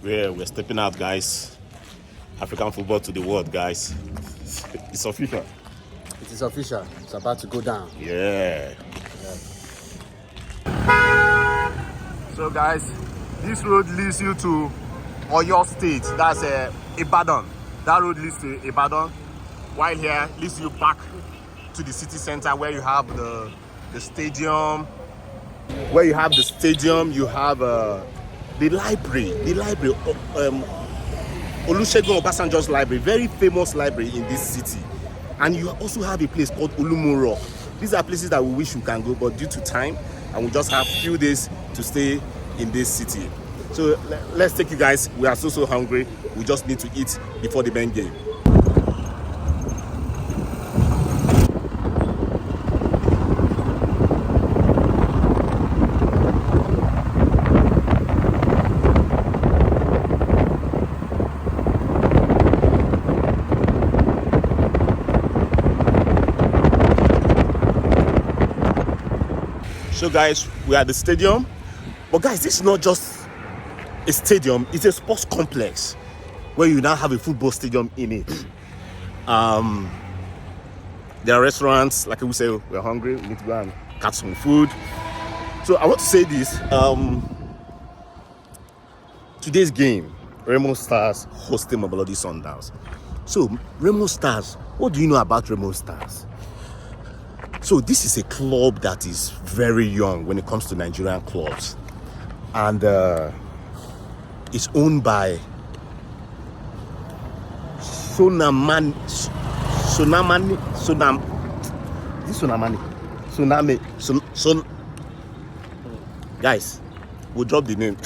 We're stepping out, guys. African football to the world, guys. It's official. It is official. It's about to go down. Yeah. So, guys, this road leads you to Oyo State. That's Ibadan. That road leads to Ibadan. While here leads you back to the city center where you have the stadium. Where you have the stadium, you have the library. Olusegun Obasanjo's library, very famous library in this city. And you also have a place called Olumoro. These are places that we wish we can go, but due to time, and we just have a few days to stay in this city. So let's take you guys. We are so hungry. We just need to eat before the main game. So guys, we are at the stadium. But guys, this is not just a stadium, it's a sports complex where you now have a football stadium in it. There are restaurants, like we say, we're hungry, we need to go and catch some food. So I want to say this. Today's game, Remo Stars hosting Mamelodi Sundowns. So Remo Stars, what do you know about Remo Stars? So this is a club that is very young when it comes to Nigerian clubs, and it's owned by Tsunami. Guys, we'll drop the name.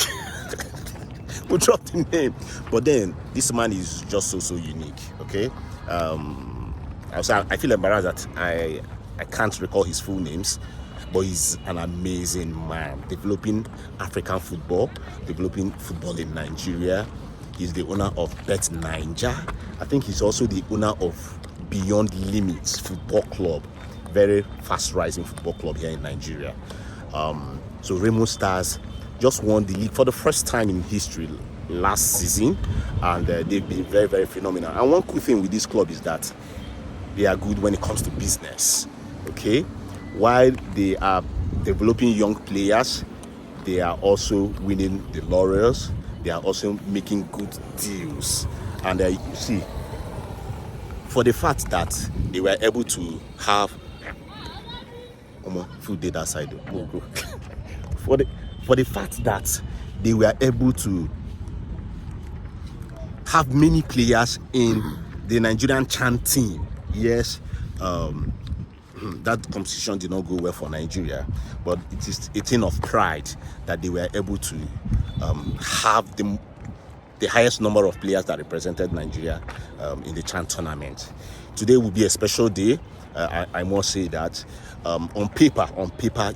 We'll drop the name. But then this man is just so unique. Okay. I feel embarrassed that I can't recall his full names, but he's an amazing man, developing African football, developing football in Nigeria. He's the owner of Bet Naija. I think he's also the owner of Beyond Limits Football Club, very fast rising football club here in Nigeria. So Remo Stars just won the league for the first time in history last season, and they've been very phenomenal. And one cool thing with this club is that they are good when it comes to business. Okay, while they are developing young players, they are also winning the laurels. They are also making good deals. And you see, for the fact that they were able to have food data side, for the fact that they were able to have many players in the Nigerian CHAN team. Yes. That competition did not go well for Nigeria, but it is a thing of pride that they were able to have the highest number of players that represented Nigeria in the CHAN tournament. Today will be a special day. I must say that on paper,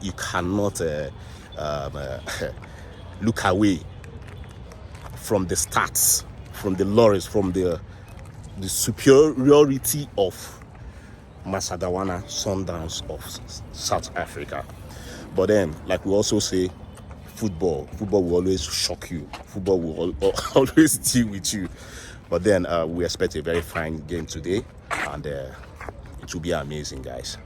you cannot look away from the stats, from the laurels, from the superiority of Masadawana Sundowns of South Africa. But then, like we also say, football will always shock you. Football will always deal with you. But then we expect a very fine game today, and it will be amazing, guys.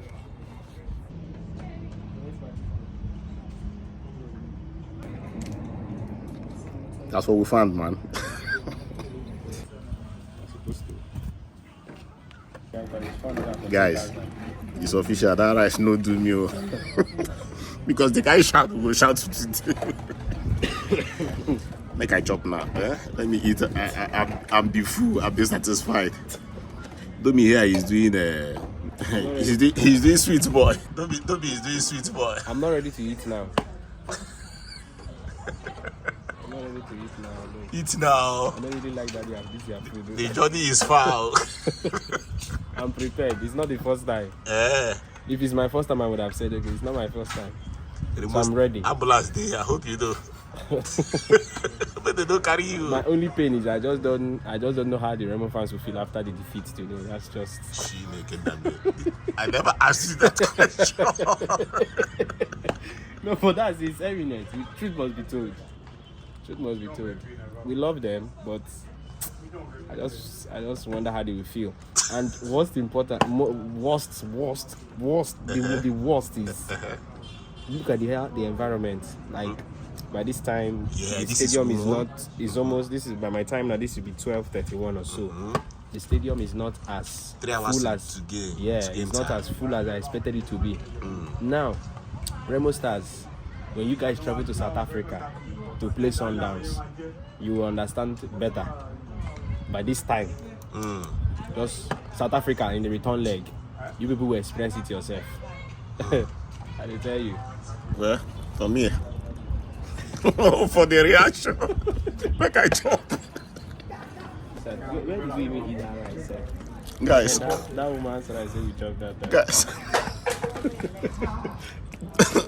That's what we found, man. Guys, it's official. That rice no do me. Because the guy shout, we will shout today. Make I chop now. Let me eat. I'm the fool. I'm satisfied. Don't be here. He's doing he's doing sweet boy. Don't be. He's doing sweet boy. I'm not ready to eat now. I'm not ready to eat now. No. Eat now. I don't really like that. This your food. The journey is far. I'm prepared. It's not the first time. If it's my first time, I would have said, okay, it's not my first time. So I'm ready. Ambulance day. I hope you do. But they don't carry you. My only pain is I just don't know how the Remo fans will feel after the defeat today. That's just. I never asked you that question. No, but that's it's eminent. The truth must be told. Truth must be told. we love them, but I just wonder how they will feel. And what's important, worst, the worst is look at the environment. Like by this time, the stadium is almost. This is by my time now. This will be 12:31 or so. The stadium is not as full as it's not as full as I expected it to be. Now, Remo Stars, when you guys travel to South Africa to play Sundowns, you will understand better. By this time, just South Africa in the return leg, you people will experience it yourself. I will tell you. Well, for me, for the reaction, like I jump. Where did we even eat that rice, sir? Guys. That woman said I said we chopped that time. Guys.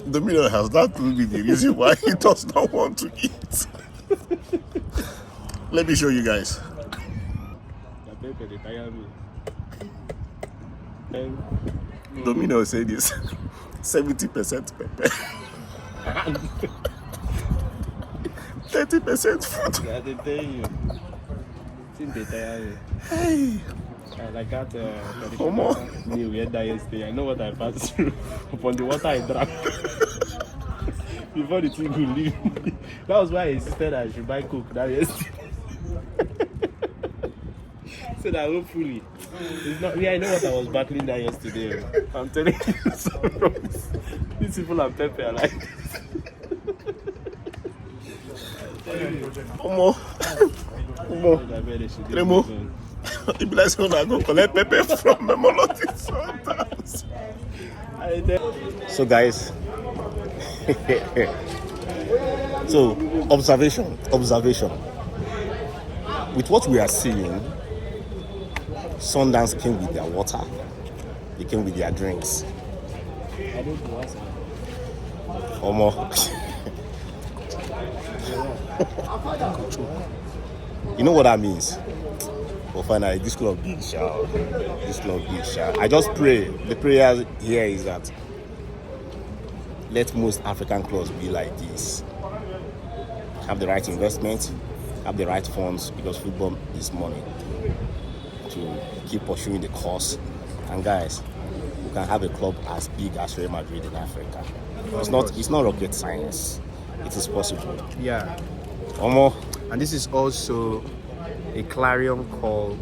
Domino has that to be the reason why he does not want to eat. Let me show you guys. The pepper, they tire me. Domino said this 70% pepper. 30% food. Yeah, they tell you. Since they tire you. Hey. Like that meal we had that yesterday. I know what I passed through upon the water I drank before the thing could leave. That was why I insisted I should buy Coke that yesterday. So that hopefully it's not. Yeah, I know what I was battling that yesterday. I'm telling you, so these people are pepper like this. Omo. Remo. The blessed one I go collect pepper from Mamelodi Sundowns. So guys, so observation. With what we are seeing, Sundowns came with their water, they came with their drinks. You know what that means? But finally, this club big shout. I just pray. The prayer here is that let most African clubs be like this. Have the right investment, have the right funds, because football is money. To keep pursuing the cause. And guys, we can have a club as big as Real Madrid in Africa. It's not rocket science. It is possible. Yeah. Omo. And this is also a clarion call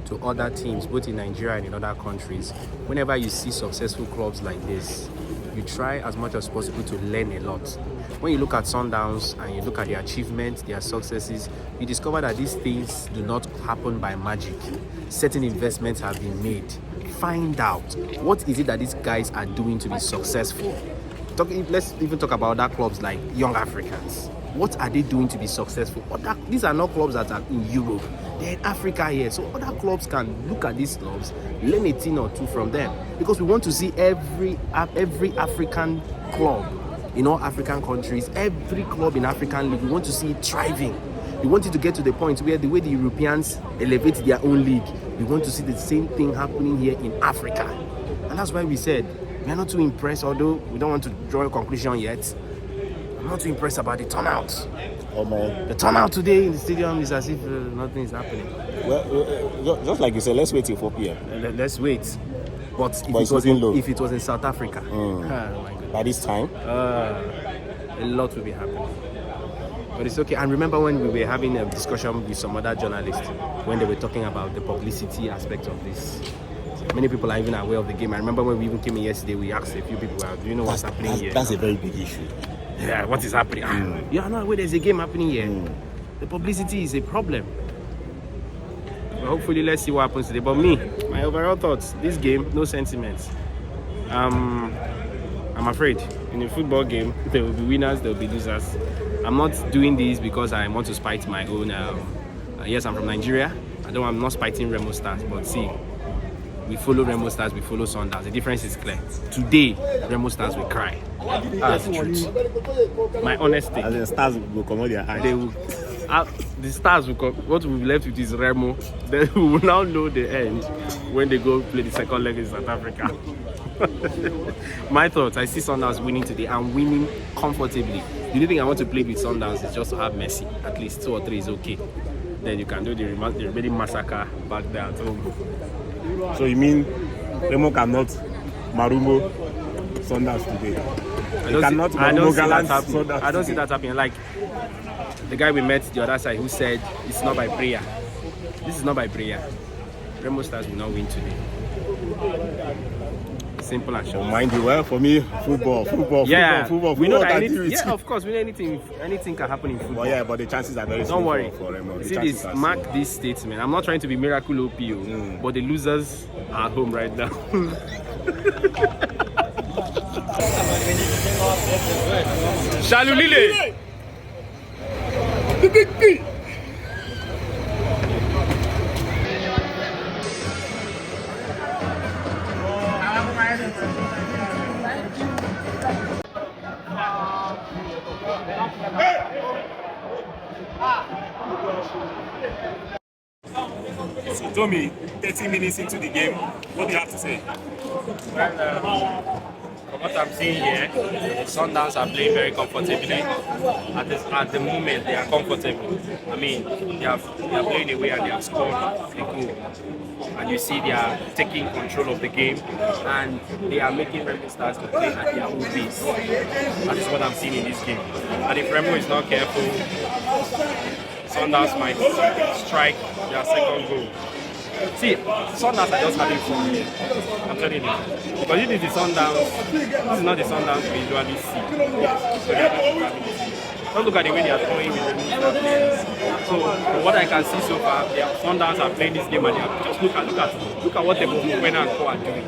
to other teams, both in Nigeria and in other countries. Whenever you see successful clubs like this, you try as much as possible to learn a lot. When you look at Sundowns and you look at their achievements, their successes, you discover that these things do not happen by magic. Certain investments have been made. Find out what is it that these guys are doing to be successful. Let's even talk about other clubs like Young Africans. What are they doing to be successful? These are not clubs that are in Europe. They're in Africa here. So other clubs can look at these clubs, learn a thing or two from them. Because we want to see every African club in all African countries, every club in African league, we want to see it thriving. We want it to get to the point where the way the Europeans elevate their own league, we want to see the same thing happening here in Africa. And that's why we said, we are not too impressed, although we don't want to draw a conclusion yet. I'm not too impressed about the turnout. The turnout today in the stadium is as if nothing is happening. Well, just like you said, let's wait till 4 p.m. Let's wait. But if it was in South Africa, oh my God. By this time, a lot will be happening. But it's okay. And remember when we were having a discussion with some other journalists, when they were talking about the publicity aspect of this. So many people are even aware of the game. I remember when we even came in yesterday, we asked a few people, do you know what's happening here? That's a very big issue. Yeah, what is happening? Yeah, no, there's a game happening here. The publicity is a problem. But hopefully, let's see what happens today. But my overall thoughts, this game, no sentiments. I'm afraid in a football game, there will be winners, there will be losers. I'm not doing this because I want to spite my own. Yes, I'm from Nigeria. I'm not spiting Remo Stars, but see, we follow Remo Stars, we follow Sundowns. The difference is clear. Today, Remo Stars will cry. That's the truth. My honest thing. As the Stars will come out their eyes. They will. The Stars will come. What we'll be left with is Remo. Then we will now know the end when they go play the second leg in South Africa. My thoughts, I see Sundowns winning today and winning comfortably. The only thing I want to play with Sundowns is just to have Messi. At least 2 or 3 is okay. Then you can do the remaining massacre back there at home. So you mean Remo cannot Marumo Sundowns today? I don't see that happening. Like the guy we met the other side who said it's not by prayer. This is not by prayer. Remo Stars will not win today. Simple and short. Mind you, well, for me, football. We know that of course, we know anything can happen in football. Well, yeah, but the chances are very small. Don't worry. For Remo. See this, mark this statement. I'm not trying to be miracle OP, but the losers are at home right now. Shalulile. The big P. So Tommy, 30 minutes into the game, what do you have to say? Well, from what I'm seeing here, Sundowns are playing very comfortably. At the moment, they are comfortable. I mean, they are playing away and they have scored a goal. And you see they are taking control of the game and they are making Remo Stars to play at their own pace. That is what I'm seeing in this game. And if Remo is not careful, Sundowns might strike their second goal. See, Sundowns are just having fun here. I'm telling you. Because this is the Sundowns, this is not the Sundowns we usually see. So they are just having fun. Don't look at the way they are throwing with the players. So from what I can see so far, the Sundowns are playing this game and they are just look at what the Movement and Co are doing.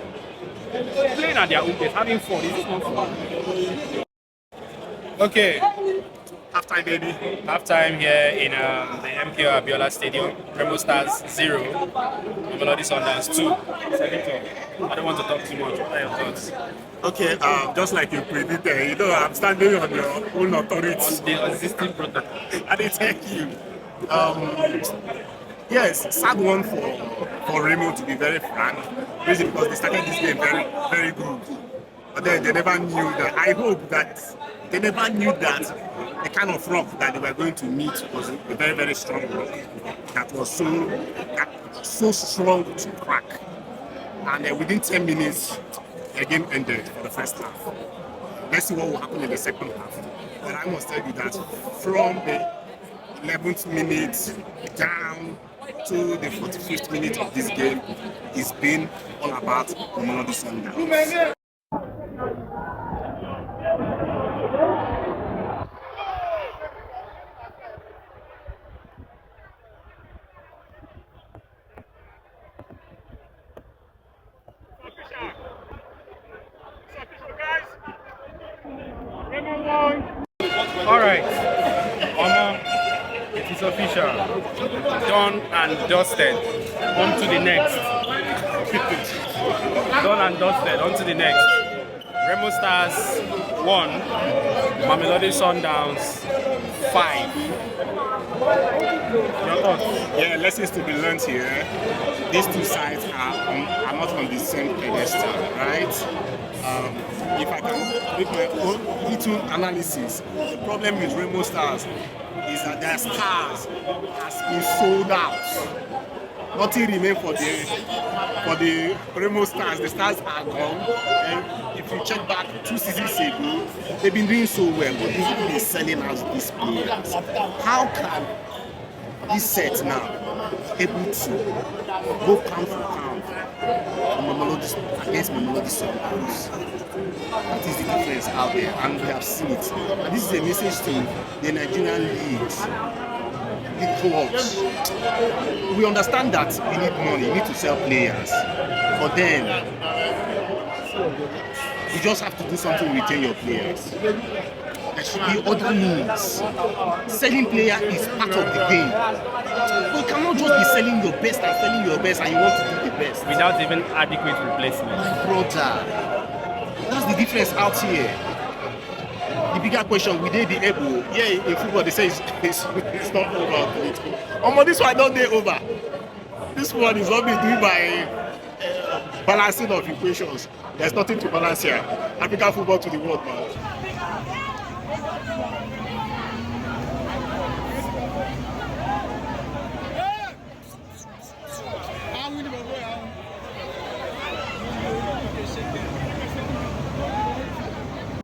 Playing at their own pace, having fun. This is not fun. Okay. Halftime, baby. Halftime here in the MKO Abiola Stadium. Remo Stars 0, Mamelodi Sundowns 2. Senator, I don't want to talk too much. What are your thoughts? Okay, just like you predicted, you know, I'm standing on your own authority. On the existing protocol. I didn't thank you. Yes, sad one for Remo, to be very frank. Basically because they started this game very, very good. But then they never knew that. I hope that they never knew that the kind of rock that they were going to meet was a very, very strong rock that was so strong to crack. And within 10 minutes, the game ended for the first half. Let's see what will happen in the second half. But I must tell you that from the 11th minute down to the 45th minute of this game, it's been all about Mamelodi Sundowns. Alright, it is official. Done and dusted. On to the next. Done and dusted. On to the next. Remo Stars 1, Mamelodi Sundowns 5. Your thoughts? Yeah, lessons to be learned here. These two sides are not on the same pedestal, right? If I can make my own little analysis, the problem with Remo Stars is that their stars has been sold out. Nothing remains for the Remo Stars. The stars are gone. And if you check back 2 seasons ago, they've been doing so well, but they've not been selling out these players. How can this set now able to go pound for pound against Mamelodi Sundowns? That is the difference out there, and we have seen it. And this is a message to the Nigerian leagues, the clubs. We understand that you need money, you need to sell players, but then you just have to do something to retain your players. There should be other means. Selling player is part of the game. You cannot just be selling your best and you want to do the best without even adequate replacement. My brother, that's the difference out here. The bigger question, will they be able? Yeah, in football they say it's not over. This one don't they over. This one is not being done by balancing of equations. There's nothing to balance here. African football to the world, man.